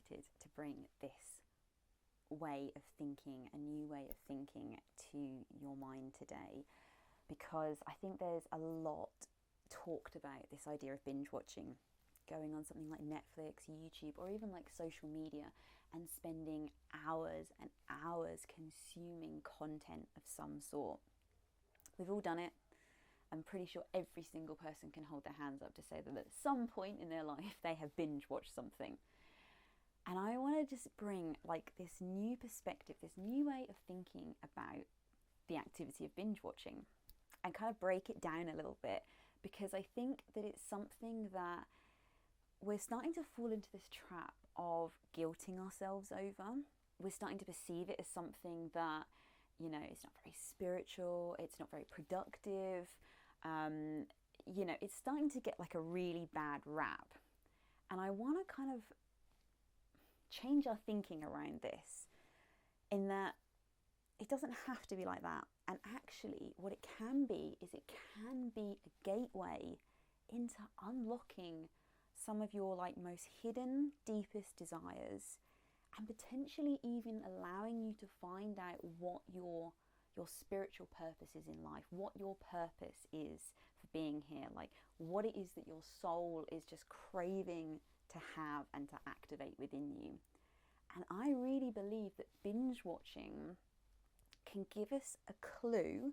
excited to bring this way of thinking, a new way of thinking to your mind today, because I think there's a lot talked about this idea of binge watching, going on something like Netflix, YouTube, or even like social media and spending hours and hours consuming content of some sort. We've all done it. I'm pretty sure every single person can hold their hands up to say that at some point in their life they have binge watched something. And I want to just bring like this new perspective, this new way of thinking about the activity of binge watching and kind of break it down a little bit, because I think that it's something that we're starting to fall into this trap of guilting ourselves over. We're starting to perceive it as something that, you know, it's not very spiritual, it's not very productive. You know, it's starting to get like a really bad rap. And I want to kind of change our thinking around this, in that it doesn't have to be like that. And actually what it can be is it can be a gateway into unlocking some of your like most hidden, deepest desires, and potentially even allowing you to find out what your spiritual purpose is in life, what your purpose is for being here, like what it is that your soul is just craving to have and to activate within you. And I really believe that binge watching can give us a clue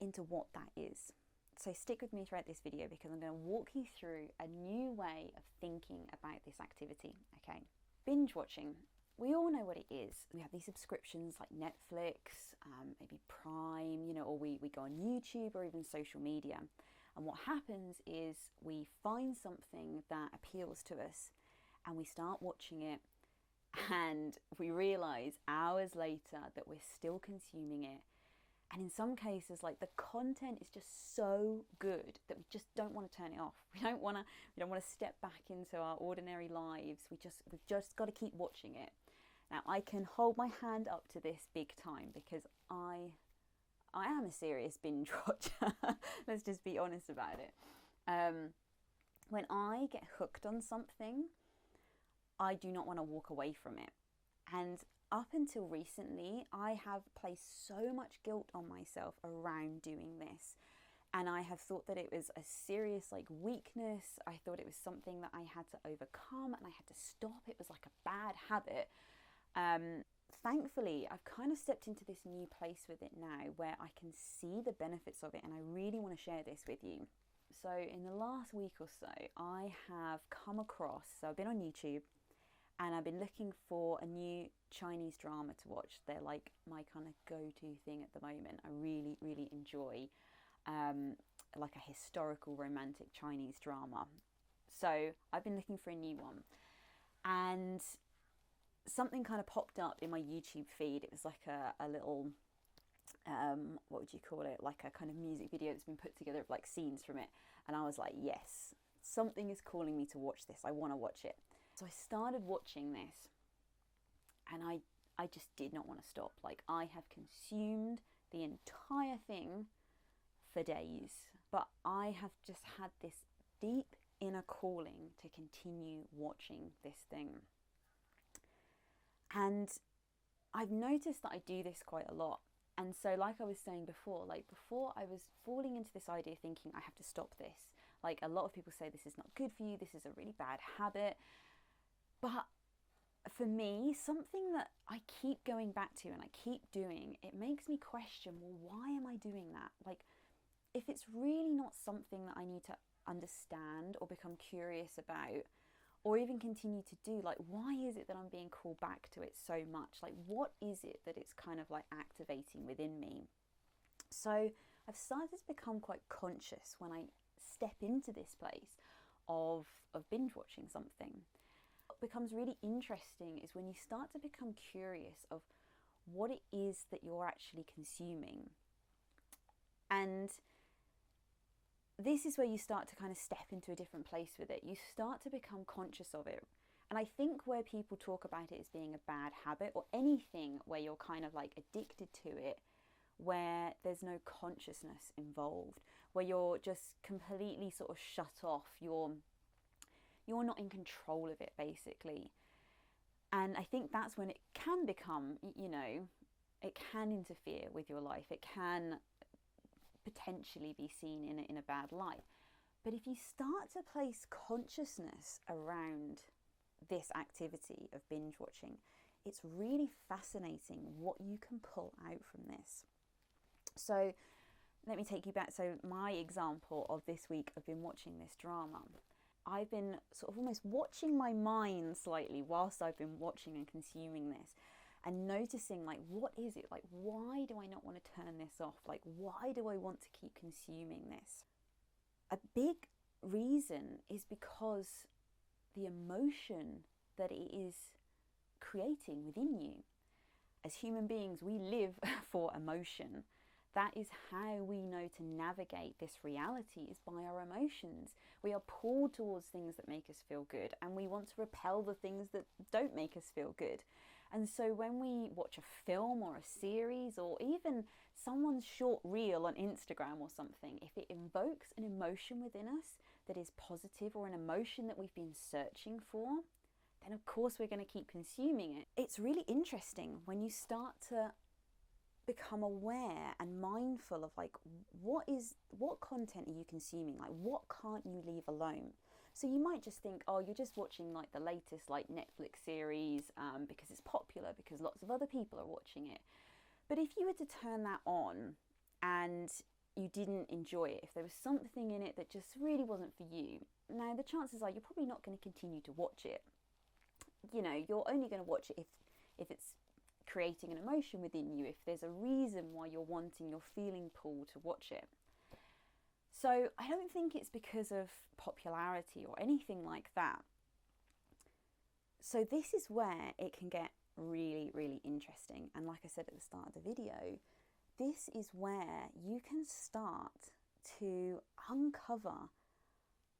into what that is. So stick with me throughout this video, because I'm going to walk you through a new way of thinking about this activity. Okay, binge watching, we all know what it is. We have these subscriptions like Netflix, maybe Prime, you know, or we go on YouTube or even social media. And what happens is we find something that appeals to us and we start watching it, and we realize hours later that we're still consuming it. And in some cases, like the content is just so good that we just don't want to turn it off. We don't want to step back into our ordinary lives. We've just got to keep watching it. Now, I can hold my hand up to this big time, because I am a serious binge watcher. Let's just be honest about it. When I get hooked on something, I do not want to walk away from it. And up until recently, I have placed so much guilt on myself around doing this. And I have thought that it was a serious like weakness. I thought it was something that I had to overcome and I had to stop. It was like a bad habit. Thankfully, I've kind of stepped into this new place with it now where I can see the benefits of it, and I really want to share this with you. So in the last week or so, I have come across, so I've been on YouTube and I've been looking for a new Chinese drama to watch. They're like my kind of go-to thing at the moment. I really, really enjoy like a historical romantic Chinese drama. So I've been looking for a new one, and something kind of popped up in my YouTube feed. It was like a little, what would you call it? Like a kind of music video that's been put together of like scenes from it. And I was like, yes, something is calling me to watch this. I want to watch it. So I started watching this, and I just did not want to stop. Like, I have consumed the entire thing for days, but I have just had this deep inner calling to continue watching this thing. And I've noticed that I do this quite a lot. And so like I was saying before, like before I was falling into this idea thinking I have to stop this. Like a lot of people say this is not good for you, this is a really bad habit. But for me, something that I keep going back to and I keep doing, it makes me question, well, why am I doing that? Like, if it's really not something that I need to understand or become curious about, or even continue to do, like, why is it that I'm being called back to it so much? Like, what is it that it's kind of like activating within me? So I've started to become quite conscious when I step into this place of binge watching something. What becomes really interesting is when you start to become curious of what it is that you're actually consuming. And this is where you start to kind of step into a different place with it. You start to become conscious of it. And I think where people talk about it as being a bad habit, or anything where you're kind of like addicted to it, where there's no consciousness involved, where you're just completely sort of shut off, you're not in control of it, basically. And I think that's when it can become, it can interfere with your life. It can potentially be seen in a bad light. But if you start to place consciousness around this activity of binge watching, it's really fascinating what you can pull out from this. So let me take you back. So my example of this week, I've been watching this drama. I've been sort of almost watching my mind slightly whilst I've been watching and consuming this, and noticing, like, what is it? Like, why do I not want to turn this off? Like, why do I want to keep consuming this? A big reason is because the emotion that it is creating within you. As human beings, we live for emotion. That is how we know to navigate this reality, is by our emotions. We are pulled towards things that make us feel good, and we want to repel the things that don't make us feel good. And so when we watch a film or a series, or even someone's short reel on Instagram or something, if it invokes an emotion within us that is positive, or an emotion that we've been searching for, then of course we're going to keep consuming it. It's really interesting when you start to become aware and mindful of, like, what content are you consuming? Like, what can't you leave alone? So you might just think, oh, you're just watching like the latest like Netflix series because it's popular, because lots of other people are watching it. But if you were to turn that on and you didn't enjoy it, if there was something in it that just really wasn't for you, now the chances are you're probably not going to continue to watch it. You're only going to watch it if it's creating an emotion within you, if there's a reason why you're feeling pulled to watch it. So I don't think it's because of popularity or anything like that. So this is where it can get really, really interesting. And like I said at the start of the video, this is where you can start to uncover,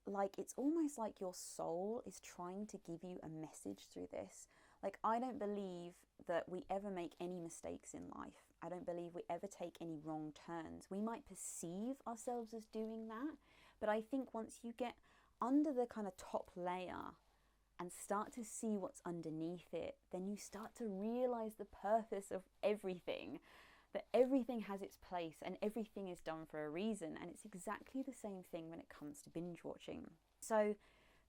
like, it's almost like your soul is trying to give you a message through this. Like, I don't believe that we ever make any mistakes in life. I don't believe we ever take any wrong turns. We might perceive ourselves as doing that, but I think once you get under the kind of top layer and start to see what's underneath it, then you start to realize the purpose of everything, that everything has its place and everything is done for a reason. And it's exactly the same thing when it comes to binge watching. So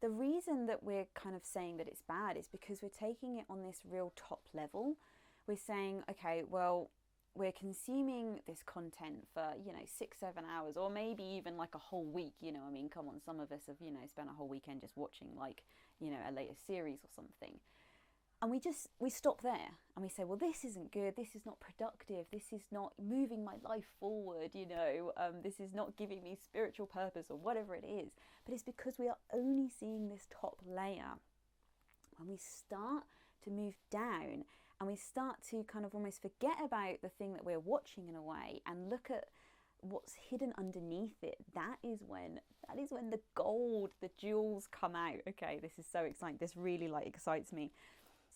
the reason that we're kind of saying that it's bad is because we're taking it on this real top level. We're saying, okay, well, we're consuming this content for, 6-7 hours, or maybe even like a whole week. I mean, come on, some of us have, spent a whole weekend just watching like, a latest series or something. And we stop there and we say, well, this isn't good. This is not productive. This is not moving my life forward. This is not giving me spiritual purpose, or whatever it is. But it's because we are only seeing this top layer. When we start to move down and we start to kind of almost forget about the thing that we're watching in a way and look at what's hidden underneath it, that is when the gold, the jewels come out. Okay, this is so exciting. This really excites me.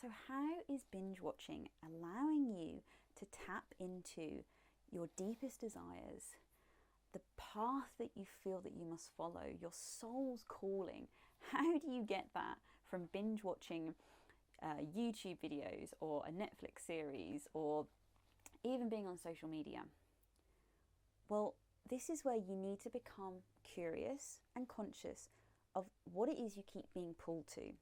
So how is binge watching allowing you to tap into your deepest desires, the path that you feel that you must follow, your soul's calling? How do you get that from binge watching YouTube videos or a Netflix series, or even being on social media? Well, this is where you need to become curious and conscious of what it is you keep being pulled to.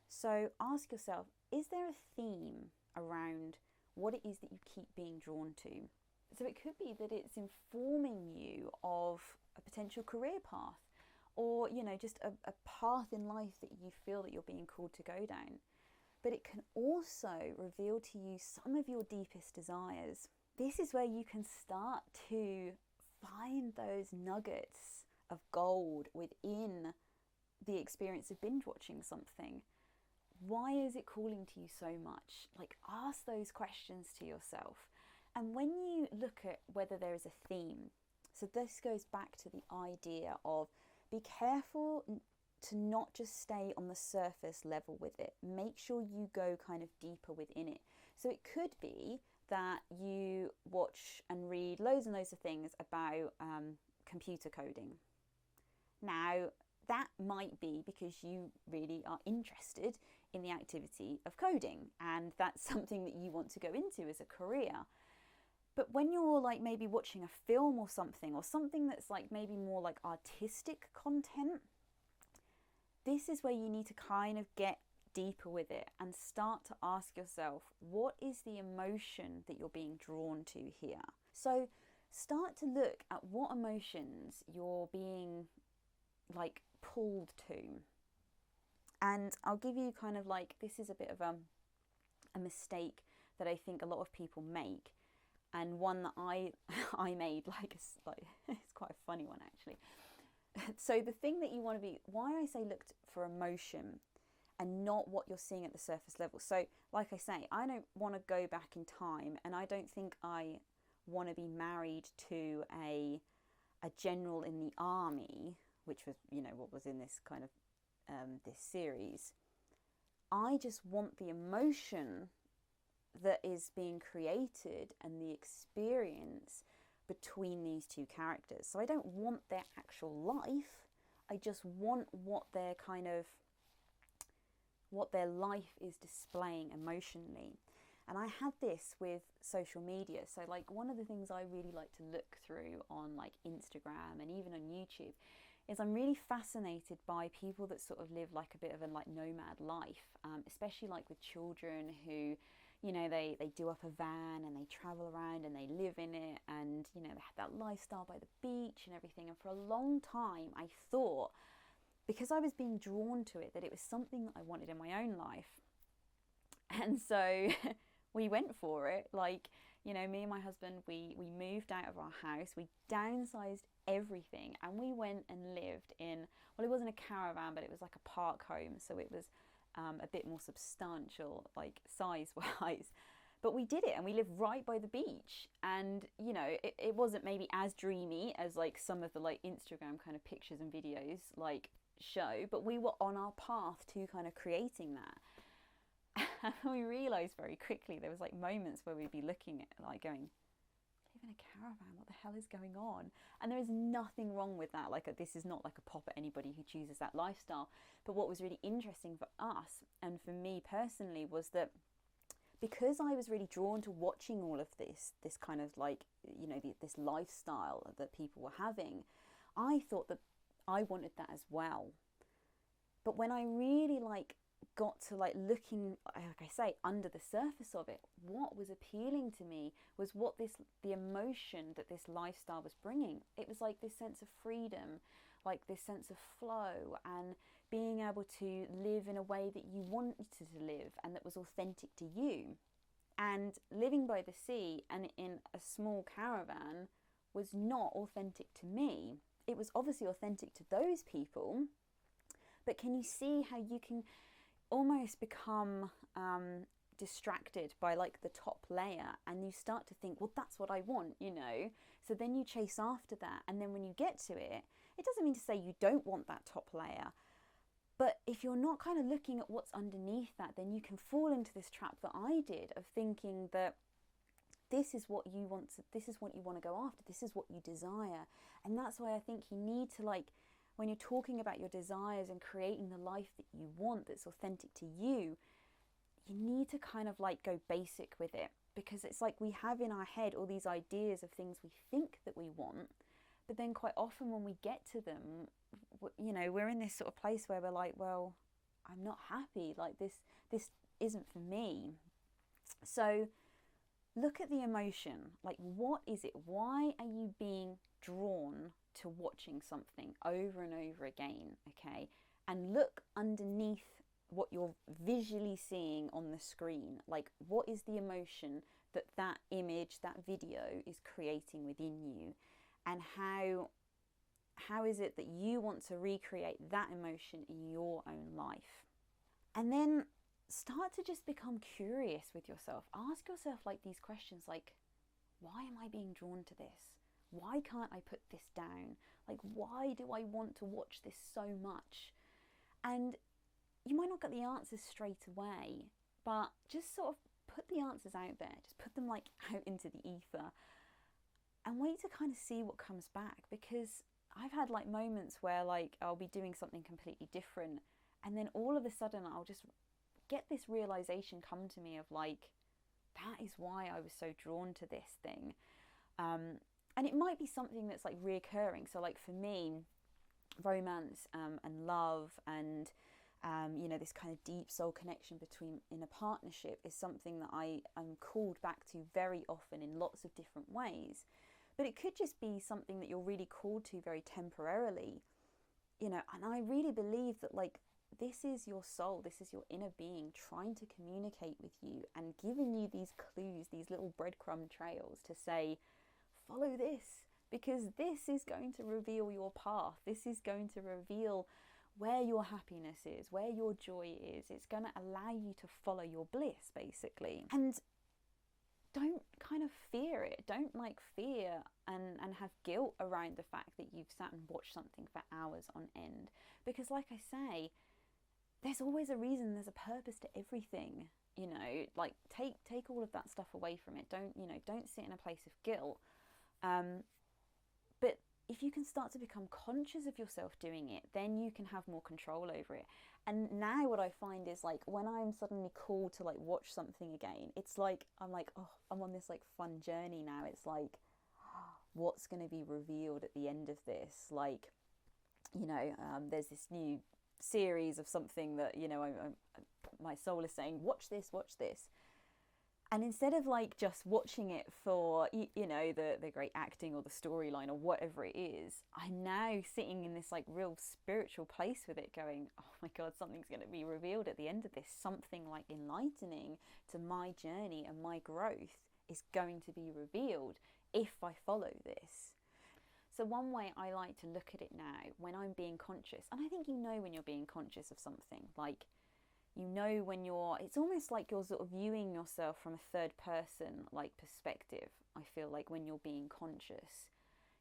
So ask yourself, is there a theme around what it is that you keep being drawn to? So it could be that it's informing you of a potential career path, or just a path in life that you feel that you're being called to go down. But it can also reveal to you some of your deepest desires. This is where you can start to find those nuggets of gold within the experience of binge watching something. Why is it calling to you so much? Like, ask those questions to yourself. And when you look at whether there is a theme, so this goes back to the idea of be careful to not just stay on the surface level with it. Make sure you go kind of deeper within it. So it could be that you watch and read loads and loads of things about computer coding. Now, that might be because you really are interested in the activity of coding, and that's something that you want to go into as a career. But when you're like maybe watching a film or something that's like maybe more like artistic content, this is where you need to kind of get deeper with it and start to ask yourself, what is the emotion that you're being drawn to here? So start to look at what emotions you're being like pulled to. And I'll give you kind of like, this is a bit of a mistake that I think a lot of people make, and one that I made, it's quite a funny one actually. So the thing that you want to be, why I say look for emotion and not what you're seeing at the surface level. So like I say, I don't want to go back in time, and I don't think I want to be married to a general in the army, which was, you know, what was in this kind of this series. I just want the emotion that is being created and the experience between these two characters. So I don't want their actual life, I just want what their life is displaying emotionally. And I had this with social media. So like one of the things I really like to look through on like Instagram and even on YouTube is I'm really fascinated by people that sort of live like a bit of a like nomad life, especially like with children who, you know, they do up a van and they travel around and they live in it, and, you know, they have that lifestyle by the beach and everything. And for a long time I thought, because I was being drawn to it, that it was something that I wanted in my own life. And so we went for it. Like, you know, me and my husband, we moved out of our house, we downsized everything, and we went and lived in, well, it wasn't a caravan, but it was like a park home, so it was a bit more substantial, like size-wise. But we did it, and we lived right by the beach. And, you know, it wasn't maybe as dreamy as like some of the like Instagram kind of pictures and videos like show, but we were on our path to kind of creating that. And we realised very quickly there was like moments where we'd be looking at like going, live in a caravan, what the hell is going on? And there is nothing wrong with that. Like, this is not like a pop at anybody who chooses that lifestyle. But what was really interesting for us and for me personally was that because I was really drawn to watching all of this kind of like, you know, this lifestyle that people were having, I thought that I wanted that as well. But when I really like got to like looking, like I say, under the surface of it, what was appealing to me was the emotion that this lifestyle was bringing. It was like this sense of freedom, like this sense of flow, and being able to live in a way that you wanted to live and that was authentic to you. And living by the sea and in a small caravan was not authentic to me. It was obviously authentic to those people, but can you see how you can almost become distracted by like the top layer, and you start to think, well, that's what I want, you know? So then you chase after that, and then when you get to it, it doesn't mean to say you don't want that top layer, but if you're not kind of looking at what's underneath that, then you can fall into this trap that I did of thinking that this is what you want to, this is what you want to go after, this is what you desire. And that's why I think you need to, like, when you're talking about your desires and creating the life that you want that's authentic to you, you need to kind of like go basic with it, because it's like we have in our head all these ideas of things we think that we want, but then quite often when we get to them, you know, we're in this sort of place where we're like, well, I'm not happy, like this isn't for me. So look at the emotion, like what is it? Why are you being drawn to watching something over and over again? Okay, and look underneath what you're visually seeing on the screen. Like, what is the emotion that that image, that video is creating within you, and how is it that you want to recreate that emotion in your own life? And then start to just become curious with yourself. Ask yourself like these questions, like, why am I being drawn to this? Why can't I put this down? Like, why do I want to watch this so much? And you might not get the answers straight away, but just sort of put the answers out there. Just put them like out into the ether and wait to kind of see what comes back. Because I've had like moments where like I'll be doing something completely different, and then all of a sudden I'll just get this realization come to me of like, that is why I was so drawn to this thing. And it might be something that's like reoccurring. So like for me, romance and love and you know, this kind of deep soul connection between in a partnership is something that I am called back to very often in lots of different ways. But it could just be something that you're really called to very temporarily, you know. And I really believe that like this is your soul, this is your inner being trying to communicate with you and giving you these clues, these little breadcrumb trails to say, follow this, because this is going to reveal your path. This is going to reveal where your happiness is, where your joy is. It's going to allow you to follow your bliss, basically. And don't kind of fear it. Don't like fear and have guilt around the fact that you've sat and watched something for hours on end. Because like I say, there's always a reason, there's a purpose to everything. You know, like take all of that stuff away from it. Don't sit in a place of guilt. But if you can start to become conscious of yourself doing it, then you can have more control over it. And now what I find is like when I'm suddenly called to like watch something again, it's like I'm like, oh, I'm on this like fun journey now. It's like, what's going to be revealed at the end of this? Like, you know, there's this new series of something that, you know, my soul is saying, watch this. And instead of like just watching it for, you know, the great acting or the storyline or whatever it is, I'm now sitting in this like real spiritual place with it going, oh my God, something's going to be revealed at the end of this. Something like enlightening to my journey and my growth is going to be revealed if I follow this. So one way I like to look at it now when I'm being conscious, and I think you know when you're being conscious of something, like, you know when you're, it's almost like you're sort of viewing yourself from a third person like perspective. I feel like when you're being conscious,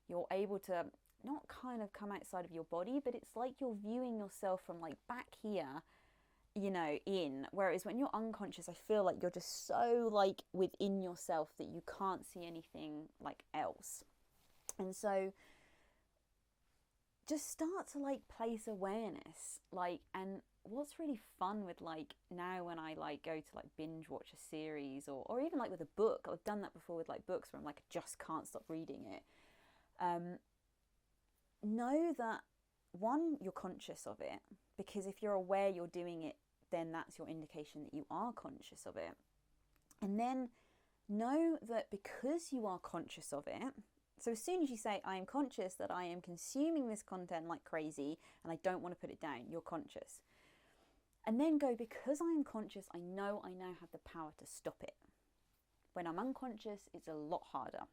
you're able to not kind of come outside of your body, but it's like you're viewing yourself from like back here, you know, in. Whereas when you're unconscious, I feel like you're just so like within yourself that you can't see anything like else. And so just start to like place awareness, like, and what's really fun with like now when I like go to like binge watch a series or even like with a book, I've done that before with like books where I'm like, I just can't stop reading it. Know that one, you're conscious of it, because if you're aware you're doing it, then that's your indication that you are conscious of it. And then know that because you are conscious of it, so as soon as you say, I am conscious that I am consuming this content like crazy and I don't want to put it down, you're conscious. And then go, because I am conscious, I know I now have the power to stop it. When I'm unconscious, it's a lot harder.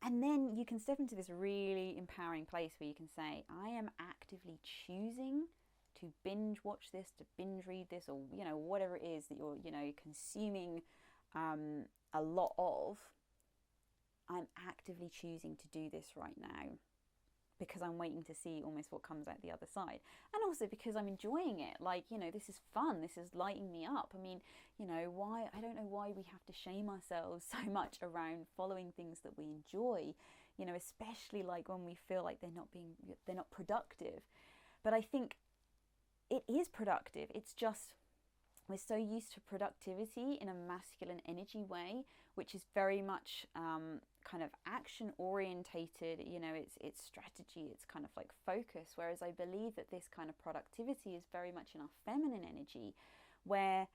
And then you can step into this really empowering place where you can say, I am actively choosing to binge watch this, to binge read this, or, you know, whatever it is that you're, you know, consuming a lot of. I'm actively choosing to do this right now because I'm waiting to see almost what comes out the other side. And also because I'm enjoying it. Like, you know, this is fun. This is lighting me up. I mean, you know, I don't know why we have to shame ourselves so much around following things that we enjoy, you know, especially like when we feel like they're not productive. But I think it is productive. It's just, we're so used to productivity in a masculine energy way, which is very much kind of action orientated, you know, it's strategy, it's kind of like focus. Whereas I believe that this kind of productivity is very much in our feminine energy, where,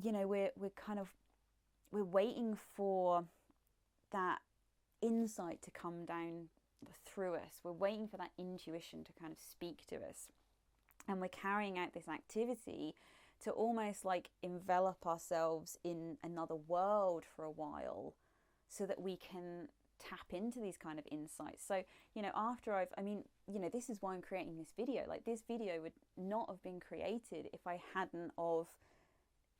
you know, we're waiting for that insight to come down through us. We're waiting for that intuition to kind of speak to us. And we're carrying out this activity to almost like envelop ourselves in another world for a while so that we can tap into these kind of insights. So, you know, after you know, this is why I'm creating this video. Like, this video would not have been created if I hadn't of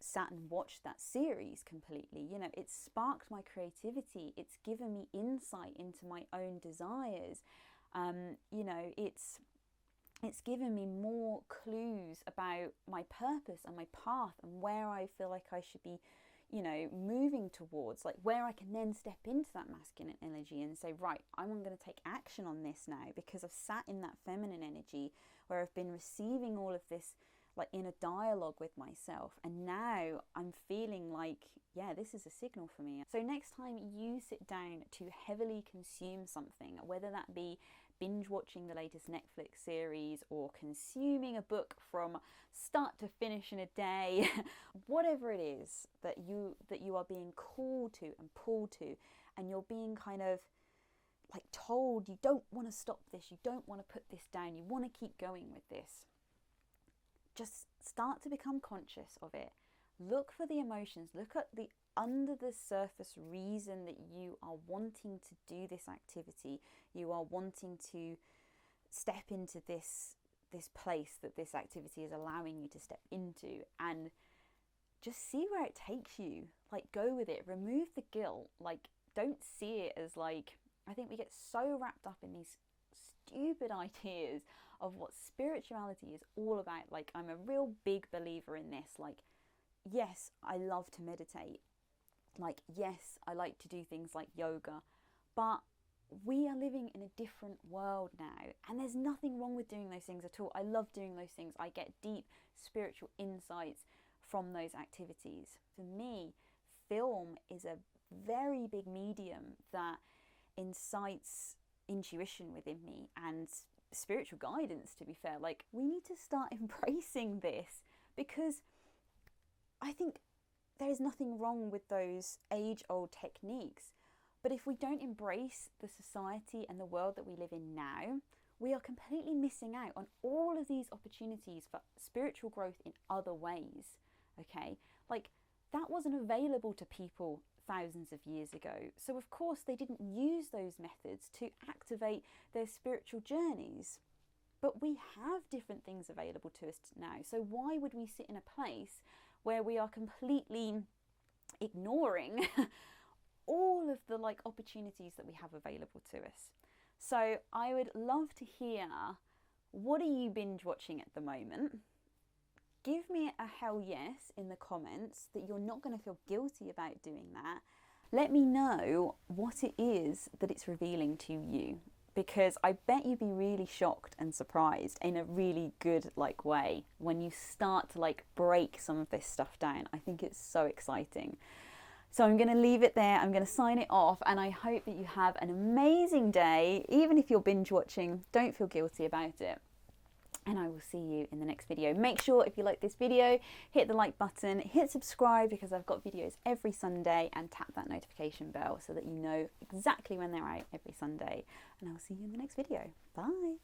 sat and watched that series completely. You know, it's sparked my creativity. It's given me insight into my own desires. You know, it's given me more clues about my purpose and my path and where I feel like I should be, you know, moving towards, like where I can then step into that masculine energy and say, right, I'm going to take action on this now because I've sat in that feminine energy where I've been receiving all of this like in a dialogue with myself. And now I'm feeling like, yeah, this is a signal for me. So next time you sit down to heavily consume something, whether that be binge watching the latest Netflix series or consuming a book from start to finish in a day, whatever it is that you are being called to and pulled to, and you're being kind of like told you don't want to stop this, you don't want to put this down, you want to keep going with this, just start to become conscious of it. Look for the emotions, look at the under the surface reason that you are wanting to do this activity, you are wanting to step into this place that this activity is allowing you to step into, and just see where it takes you. Like, go with it, remove the guilt. Like, don't see it as like, I think we get so wrapped up in these stupid ideas of what spirituality is all about. Like, I'm a real big believer in this. Like, yes, I love to meditate. Like, yes, I like to do things like yoga, but we are living in a different world now, and there's nothing wrong with doing those things at all. I love doing those things. I get deep spiritual insights from those activities. For me, film is a very big medium that incites intuition within me and spiritual guidance, to be fair. Like, we need to start embracing this, because I think there is nothing wrong with those age-old techniques. But if we don't embrace the society and the world that we live in now, we are completely missing out on all of these opportunities for spiritual growth in other ways. Okay? Like, that wasn't available to people thousands of years ago. So of course they didn't use those methods to activate their spiritual journeys. But we have different things available to us now. So why would we sit in a place where we are completely ignoring all of the like opportunities that we have available to us? So I would love to hear, what are you binge watching at the moment? Give me a hell yes in the comments that you're not going to feel guilty about doing that. Let me know what it is that it's revealing to you, because I bet you'd be really shocked and surprised in a really good like way when you start to like break some of this stuff down. I think it's so exciting. So I'm going to leave it there. I'm going to sign it off, and I hope that you have an amazing day. Even if you're binge watching, don't feel guilty about it. And I will see you in the next video. Make sure, if you like this video, hit the like button, hit subscribe, because I've got videos every Sunday, and tap that notification bell so that you know exactly when they're out every Sunday. And I'll see you in the next video. Bye.